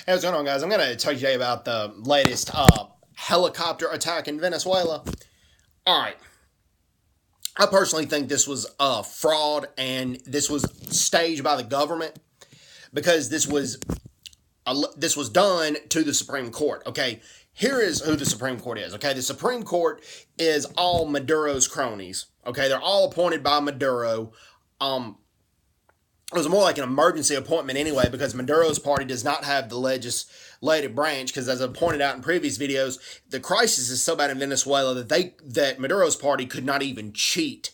Hey, what's going on, guys? I'm going to tell you today about the latest helicopter attack in Venezuela. All right. I personally think this was a fraud and this was staged by the government because this was done to the Supreme Court. Okay, here is who the Supreme Court is. Okay, the Supreme Court is all Maduro's cronies. Okay, they're all appointed by Maduro. It was more like an emergency appointment anyway, because Maduro's party does not have the legislative branch. Because as I pointed out in previous videos, the crisis is so bad in Venezuela that Maduro's party could not even cheat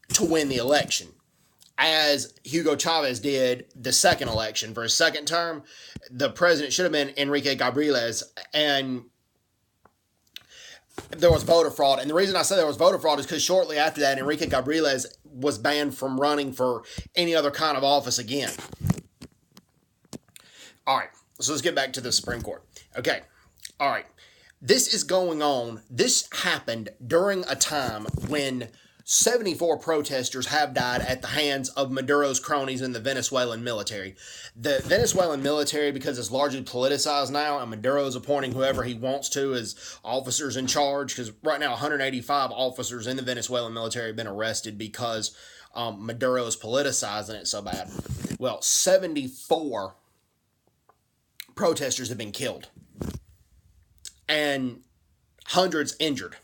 to win the election, as Hugo Chavez did the second election for his second term. The president should have been Enrique Gabriles, and there was voter fraud. And the reason I say there was voter fraud is because shortly after that, Enrique Gabriles was banned from running for any other kind of office again. All right, so let's get back to the Supreme Court. Okay, all right. This is going on. This happened during a time when 74 protesters have died at the hands of Maduro's cronies in the Venezuelan military. The Venezuelan military, because it's largely politicized now, and Maduro's appointing whoever he wants to as officers in charge, because right now 185 officers in the Venezuelan military have been arrested because Maduro is politicizing it so bad. Well, 74 protesters have been killed and hundreds injured.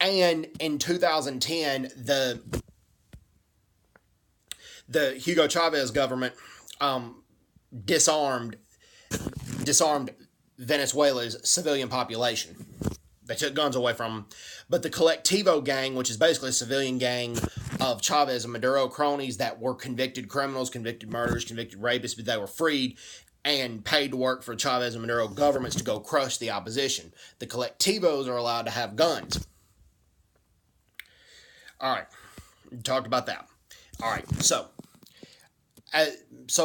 And in 2010, the Hugo Chavez government disarmed Venezuela's civilian population. They took guns away from them. But the Colectivo gang, which is basically a civilian gang of Chavez and Maduro cronies that were convicted criminals, convicted murderers, convicted rapists, but they were freed and paid to work for Chavez and Maduro governments to go crush the opposition. The Colectivos are allowed to have guns. All right, talked about that. All right, so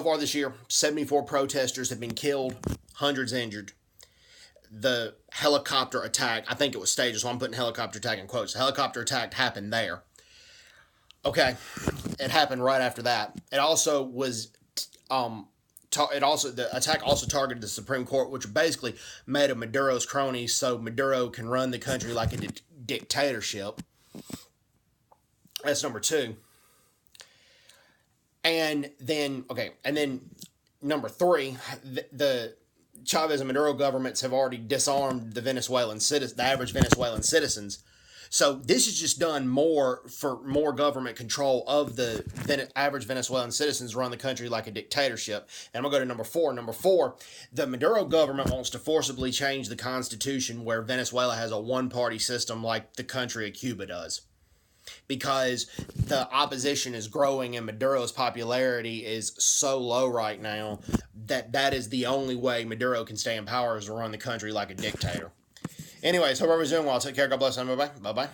far this year, 74 protesters have been killed, hundreds injured. The helicopter attack, I think it was staged, so I'm putting helicopter attack in quotes. The helicopter attack happened there. Okay, it happened right after that. It also was, the attack also targeted the Supreme Court, which basically made of Maduro's cronies, so Maduro can run the country like a dictatorship. That's number two. And then number three, the Chavez and Maduro governments have already disarmed the average Venezuelan citizens. So this is just done for more government control of the average Venezuelan citizens, run the country like a dictatorship. And I'm going to go to number four. Number four, the Maduro government wants to forcibly change the constitution where Venezuela has a one-party system like the country of Cuba does, because the opposition is growing and Maduro's popularity is so low right now that is the only way Maduro can stay in power, is to run the country like a dictator. Anyways, hope everyone's doing well. Take care. God bless. Bye-bye. Bye-bye.